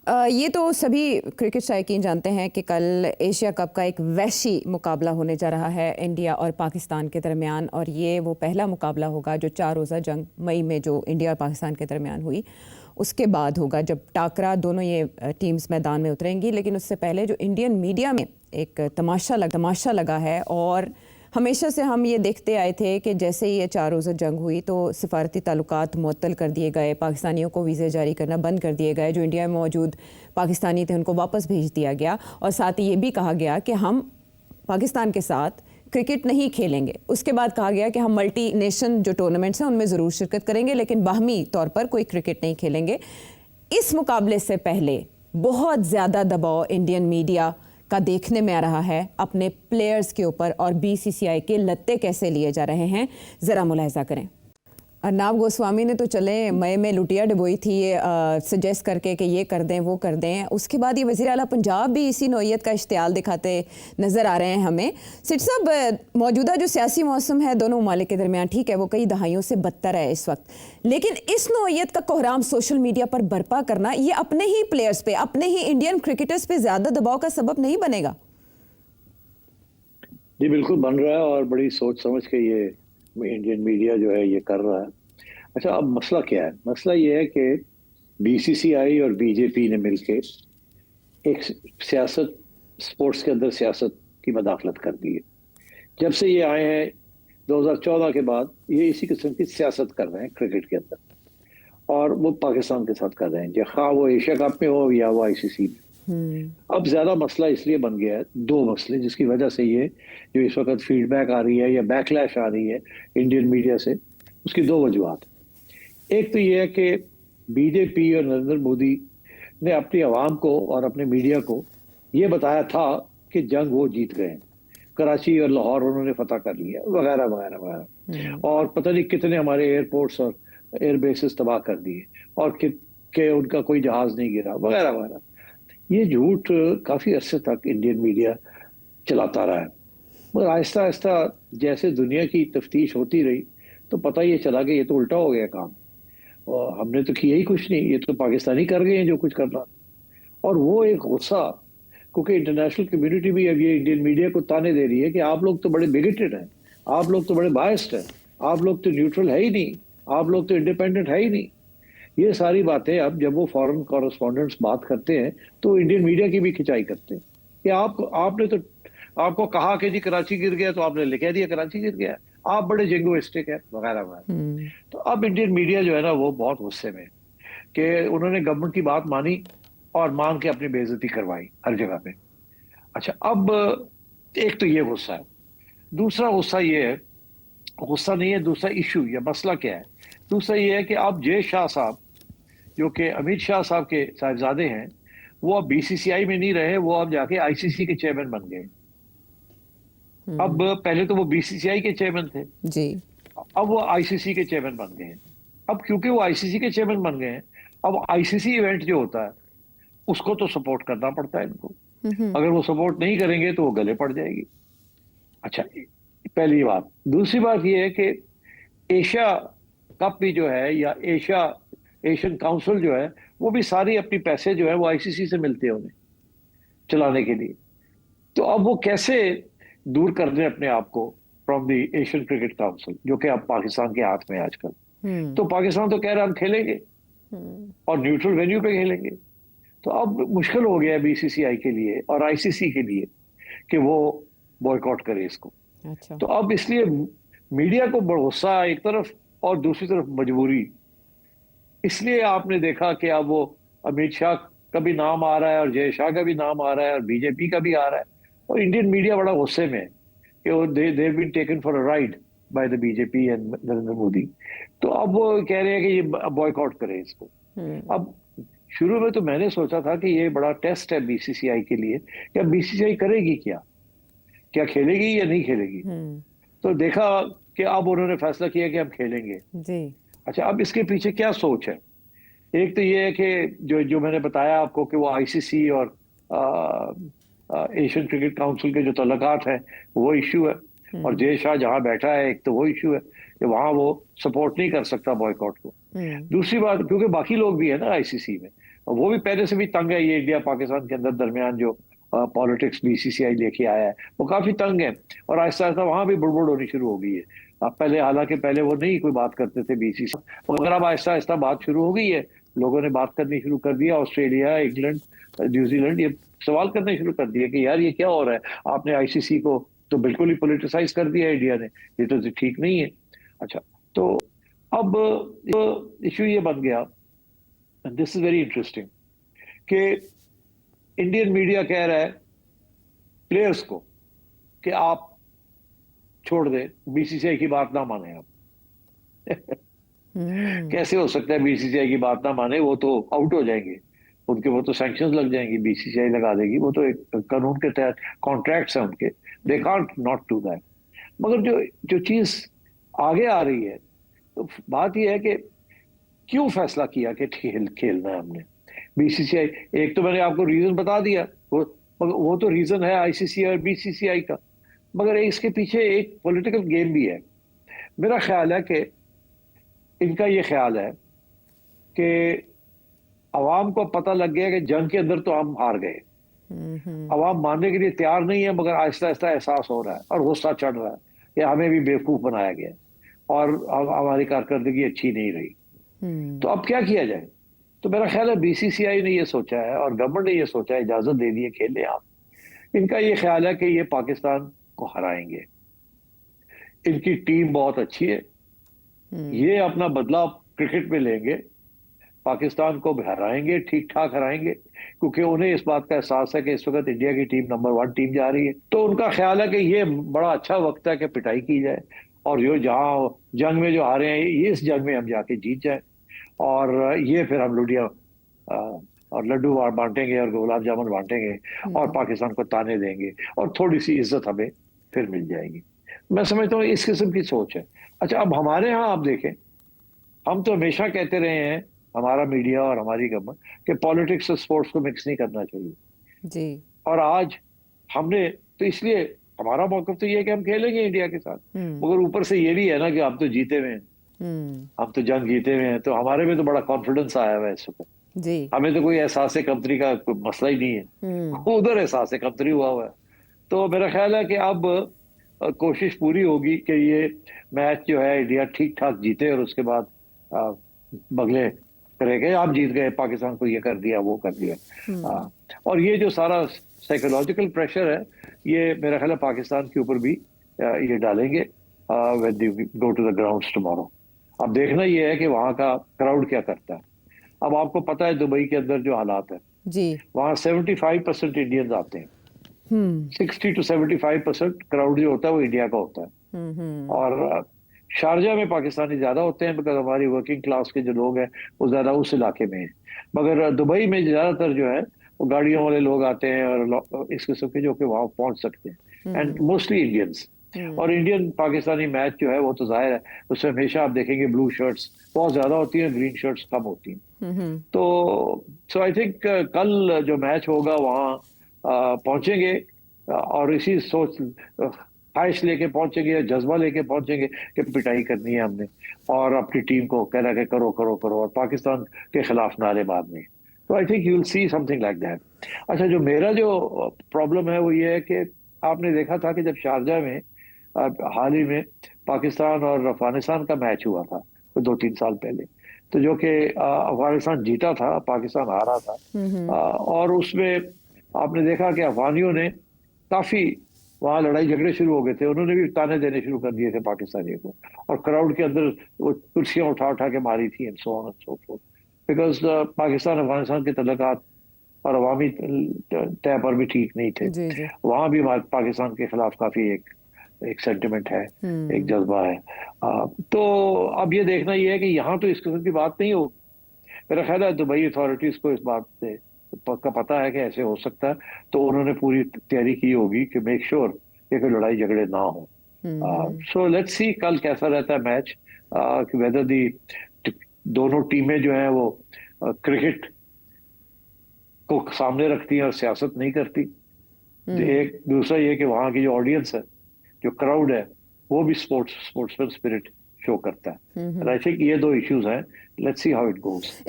ये तो सभी क्रिकेट शायकीन जानते हैं कि कल एशिया कप का एक वहशी मुकाबला होने जा रहा है इंडिया और पाकिस्तान के दरमियान, और ये वो पहला मुकाबला होगा जो 4 रोज़ा जंग मई में जो इंडिया और पाकिस्तान के दरमियान हुई उसके बाद होगा, जब टाकरा दोनों ये टीम्स मैदान में उतरेंगी। लेकिन उससे पहले जो इंडियन मीडिया में एक तमाशा लगा है, और हमेशा से हम ये देखते आए थे कि जैसे ही ये 4 रोज़ा जंग हुई तो सिफारती ताल्लुकात मुअत्तल कर दिए गए, पाकिस्तानियों को वीज़े जारी करना बंद कर दिए गए, जो इंडिया में मौजूद पाकिस्तानी थे उनको वापस भेज दिया गया, और साथ ही ये भी कहा गया कि हम पाकिस्तान के साथ क्रिकेट नहीं खेलेंगे। उसके बाद कहा गया कि हम मल्टी नेशन जो टूर्नामेंट्स हैं उनमें ज़रूर शिरकत करेंगे, लेकिन बाहमी तौर पर कोई क्रिकेट नहीं खेलेंगे। इस मुकाबले से पहले बहुत ज़्यादा दबाव इंडियन मीडिया का देखने में आ रहा है अपने प्लेयर्स के ऊपर, और बीसीसीआई के लत्ते कैसे लिए जा रहे हैं, ज़रा मुलाहिजा करें। अर्नाब गोस्वामी ने तो चले मई में लुटिया डबोई थी ये सजेस्ट करके कि ये कर दें वो कर दें। उसके बाद ये वज़ीर आला पंजाब भी इसी नौइयत का इश्तियाल दिखाते नज़र आ रहे हैं हमें। सिट साहब, मौजूदा जो सियासी मौसम है दोनों ममालिक के दरमियान, ठीक है वो कई दहाइयों से बदतर है इस वक्त, लेकिन इस नौइयत का कोहराम सोशल मीडिया पर बर्पा करना ये अपने ही प्लेयर्स पे, अपने ही इंडियन क्रिकेटर्स पे ज़्यादा दबाव का सबब नहीं बनेगा? जी बिल्कुल बन रहा है, और बड़ी सोच समझ के ये इंडियन मीडिया जो है ये कर रहा है। अच्छा, अब मसला क्या है? मसला ये है कि बीसीसीआई और बीजेपी ने मिलके एक सियासत, स्पोर्ट्स के अंदर सियासत की मदाखलत कर दी है। जब से ये आए हैं 2014 के बाद ये इसी किस्म की सियासत कर रहे हैं क्रिकेट के अंदर, और वो पाकिस्तान के साथ कर रहे हैं, जो वो एशिया कप में हो या वो आईसीसी में। अब ज्यादा मसला इसलिए बन गया है, दो मसले जिसकी वजह से ये जो इस वक्त फीडबैक आ रही है या बैकलैश आ रही है इंडियन मीडिया से, उसकी दो वजूहत। एक तो ये है कि बीजेपी और नरेंद्र मोदी ने अपनी आवाम को और अपने मीडिया को ये बताया था कि जंग वो जीत गए हैं, कराची और लाहौर उन्होंने फतह कर लिया वगैरह वगैरह वगैरह, और पता नहीं कितने हमारे एयरपोर्ट्स और एयर बेसिस तबाह कर दिए, और कि उनका कोई जहाज नहीं गिरा वगैरह वगैरह। ये झूठ काफी अरसे तक इंडियन मीडिया चलाता रहा है, मगर आहिस्ता आहिस्ता जैसे दुनिया की तफ्तीश होती रही तो पता ये चला कि ये तो उल्टा हो गया काम, और हमने तो किया ही कुछ नहीं, ये तो पाकिस्तानी कर गए हैं जो कुछ करना। और वो एक गुस्सा, क्योंकि इंटरनेशनल कम्युनिटी भी अब ये इंडियन मीडिया को ताने दे रही है कि आप लोग तो बड़े बिगेटेड हैं, आप लोग तो बड़े बायस्ड हैं, आप लोग तो न्यूट्रल है ही नहीं, आप लोग तो इंडिपेंडेंट है ही नहीं। ये सारी बातें अब जब वो फॉरेन कॉरेस्पॉन्डेंट्स बात करते हैं तो इंडियन मीडिया की भी खिंचाई करते हैं कि आपने तो, आपको कहा कि जी कराची गिर गया तो आपने लिख दिया कराची गिर गया, आप बड़े जिंगोइस्टिक है वगैरह वगैरह। तो अब इंडियन मीडिया जो है ना वो बहुत गुस्से में कि उन्होंने गवर्नमेंट की बात मानी और मान के अपनी बेइज्जती करवाई हर जगह पे। अच्छा, अब एक तो ये गुस्सा है, दूसरा गुस्सा ये है, गुस्सा नहीं है, दूसरा इशू या मसला क्या है? दूसरा ये है कि अब जय शाह साहब जो कि अमित शाह साहब के साहिबजादे हैं, वो अब बीसीसीआई में नहीं रहे, वो अब जाके आईसीसी के चेयरमैन बन गए। अब पहले तो वो बीसीसीआई के चेयरमैन थे जी, अब वो आईसीसी के चेयरमैन बन गए हैं। अब क्योंकि वो आईसीसी के चेयरमैन बन गए हैं, अब आईसीसी इवेंट जो होता है उसको तो सपोर्ट करना पड़ता है इनको, अगर वो सपोर्ट नहीं करेंगे तो वो गले पड़ जाएगी। अच्छा, पहली बात। दूसरी बात ये है कि एशिया कप भी जो है या एशियन काउंसिल जो है वो भी सारी अपनी पैसे जो है वो आईसीसी से मिलते हैं उन्हें चलाने के लिए। तो अब वो कैसे दूर कर दें अपने आप को from the Asian cricket council, जो कि अब पाकिस्तान के हाथ में है आजकल। तो पाकिस्तान तो कह रहा है हम खेलेंगे और न्यूट्रल वेन्यू पे खेलेंगे। तो अब मुश्किल हो गया है बीसीसीआई के लिए और आईसीसी के लिए कि वो बॉयकॉट करे इसको। अच्छा, तो अब इसलिए मीडिया को बड़ा गुस्सा एक तरफ और दूसरी तरफ मजबूरी, इसलिए आपने देखा कि अब वो अमित शाह का भी नाम आ रहा है और जय शाह का भी नाम आ रहा है और बीजेपी का भी आ रहा है, और इंडियन मीडिया बड़ा गुस्से में है कि वो they been taken for a ride by the BJP and Narendra Modi. तो अब वो कह रहे हैं कि ये बॉयकॉट करें इसको। अब शुरू में तो मैंने सोचा था कि ये बड़ा टेस्ट है बीसीसीआई के लिए, क्या बीसीसीआई करेगी, क्या खेलेगी या नहीं खेलेगी। तो देखा कि अब उन्होंने फैसला किया कि हम खेलेंगे जी। अच्छा, अब इसके पीछे क्या सोच है? एक तो ये है कि जो जो मैंने बताया आपको कि वो आईसीसी और एशियन क्रिकेट काउंसिल के जो तल्लुकात हैं वो इश्यू है, और जय शाह जहां बैठा है एक तो वो इश्यू है कि वहां वो सपोर्ट नहीं कर सकता बॉयकॉट को। दूसरी बात, क्योंकि बाकी लोग भी है ना आईसीसी में, वो भी पहले से भी तंग है, ये इंडिया पाकिस्तान के अंदर दरमियान जो पॉलिटिक्स बीसीसीआई लेके आया है वो काफी तंग है, और आहिस्ता आहिस्ता वहां भी बुड़बुड़ होनी शुरू हो गई है। अब पहले, हालांकि पहले वो नहीं कोई बात करते थे बीसीसी, मगर अब आहिस्ता आहिस्ता बात शुरू हो गई है, लोगों ने बात करनी शुरू कर दिया, ऑस्ट्रेलिया, इंग्लैंड, न्यूजीलैंड ये सवाल करने शुरू कर दिए कि यार ये क्या हो रहा है, आपने आईसीसी को तो बिल्कुल ही पोलिटिसाइज कर दिया इंडिया ने, ये तो ठीक नहीं है। अच्छा, तो अब इशू ये बन गया, दिस इज वेरी इंटरेस्टिंग, कि इंडियन मीडिया कह रहा है प्लेयर्स को कि आप छोड़ दें, बीसीसीआई की बात ना माने आप। कैसे हो सकता है बीसीसीआई की बात ना माने, वो तो आउट हो जाएंगे, उनके वो तो सैंक्शंस लग जाएंगी, बीसीसीआई लगा देगी, वो तो एक कानून के तहत कॉन्ट्रैक्ट्स हैं उनके, they can't not do that. मगर जो जो चीज आगे आ रही है, तो बात यह है कि क्यों फैसला किया कि खेलना है हमने बीसीसीआई, एक तो मैंने आपको रीजन बता दिया, वो तो रीजन है आईसीसी और बीसीसीआई का, मगर इसके पीछे एक पॉलिटिकल गेम भी है। मेरा ख्याल है कि इनका ये ख्याल है कि अवाम को पता लग गया कि जंग के अंदर तो हम हार गए, अवाम मानने के लिए तैयार नहीं है, मगर आहिस्ता आहिस्ता एहसास हो रहा है और गुस्सा चढ़ रहा है कि हमें भी बेवकूफ बनाया गया और हमारी कारकर्दगी अच्छी नहीं रही। तो अब क्या किया जाए? तो मेरा ख्याल है बीसीसीआई ने ये सोचा है और गवर्नमेंट ने ये सोचा है, इजाजत दे दी है खेले आप, इनका ये ख्याल है कि ये पाकिस्तान को हराएंगे, इनकी टीम बहुत अच्छी है, ये अपना बदला क्रिकेट में लेंगे, पाकिस्तान को हराएंगे, ठीक ठाक हराएंगे, क्योंकि उन्हें इस बात का एहसास है कि इस वक्त इंडिया की टीम नंबर 1 टीम जा रही है। तो उनका ख्याल है कि ये बड़ा अच्छा वक्त है कि पिटाई की जाए, और जो जहां जंग में जो हारे हैं, ये इस जंग में हम जाके जीत जाए, और ये फिर हम लुडिया और लड्डू बांटेंगे और गुलाब जामुन बांटेंगे और पाकिस्तान को ताने देंगे और थोड़ी सी इज्जत हमें फिर मिल जाएगी। मैं समझता हूँ इस किस्म की सोच है। अच्छा, अब हमारे यहाँ आप देखें, हम तो हमेशा कहते रहे हैं, हमारा मीडिया और हमारी गवर्नमेंट, कि पॉलिटिक्स और स्पोर्ट्स को मिक्स नहीं करना चाहिए जी। और आज हमने तो, इसलिए हमारा मौकफ तो ये है कि हम खेलेंगे इंडिया के साथ, मगर ऊपर से ये भी है ना कि हम तो जीते हुए हैं, हम तो जंग जीते हुए हैं, तो हमारे में तो बड़ा कॉन्फिडेंस आया हुआ है इस वक्त जी। हमें तो कोई एहसास कमतरी का कोई मसला ही नहीं है, उधर एहसास कमतरी हुआ हुआ है। तो मेरा ख्याल है कि अब कोशिश पूरी होगी कि ये मैच जो है इंडिया ठीक ठाक जीते और उसके बाद बगले करेंगे, आप जीत गए, पाकिस्तान को ये कर दिया, वो कर दिया। और ये जो सारा साइकोलॉजिकल प्रेशर है, ये मेरा ख्याल है पाकिस्तान के ऊपर भी ये डालेंगे when they go to the grounds tomorrow. अब देखना ये है कि वहां का क्राउड क्या करता है। अब आपको पता है दुबई के अंदर जो हालात है जी, वहां 75% इंडियंस आते हैं, 60 to 75% क्राउड जो होता है वो इंडिया का होता है। और शारजा में पाकिस्तानी ज्यादा होते हैं, बिकॉज हमारी वर्किंग क्लास के जो लोग हैं वो ज्यादा उस इलाके में हैं, मगर दुबई में ज्यादातर जो है वो गाड़ियों वाले लोग आते हैं और इस किस्म के जो कि वहां पहुंच सकते हैं, एंड मोस्टली इंडियंस। और इंडियन पाकिस्तानी मैच जो है वो तो जाहिर है उसमें हमेशा आप देखेंगे ब्लू शर्ट्स बहुत ज्यादा होती हैं, ग्रीन शर्ट्स कम होती हैं। तो सो आई थिंक कल जो मैच होगा वहाँ पहुंचेंगे और इसी सोच ख्वाहिश लेके पहुंचेंगे, जज्बा लेके पहुंचेंगे कि पिटाई करनी है हमने और अपनी टीम को कह रहा कि करो करो करो और पाकिस्तान के खिलाफ नारेबाज नहीं। तो I think you will see something like that. अच्छा, जो मेरा जो प्रॉब्लम है वो ये है कि आपने देखा था कि जब शारजा में हाल ही में पाकिस्तान और अफगानिस्तान का मैच हुआ था तो 2-3 साल पहले, तो जो कि अफगानिस्तान जीता था, पाकिस्तान हारा था। और उसमें आपने देखा कि अफगानियों ने काफी वहां लड़ाई झगड़े शुरू हो गए थे, उन्होंने भी ताने देने शुरू कर दिए थे पाकिस्तानियों को, और क्राउड के अंदर वो कुर्सियां उठा उठा के मारी थी and so on and so fourth, because Pakistan Afghanistan के तल्लुकात और अवामी तय पर भी ठीक नहीं थे। जी, जी। वहां भी पाकिस्तान के खिलाफ काफी एक सेंटिमेंट है, एक जज्बा है। तो अब ये देखना ये है कि यहाँ तो इस किस्म की बात नहीं हो। मेरा ख्याल है दुबई अथॉरिटीज को इस बात से पक्का पता है कि ऐसे हो सकता है, तो उन्होंने पूरी तैयारी की होगी कि मेक श्योर कि कोई लड़ाई झगड़े ना हो। सो लेट्स सी कल कैसा रहता है मैच, वेदर दी दोनों टीमें जो हैं वो क्रिकेट को सामने रखती हैं और सियासत नहीं करती। एक दूसरा ये कि वहां की जो ऑडियंस है, जो क्राउड है, वो भी स्पोर्ट्समैन स्पिरिट शो करता है। आई थिंक ये 2 इश्यूज हैं, let's see how it goes.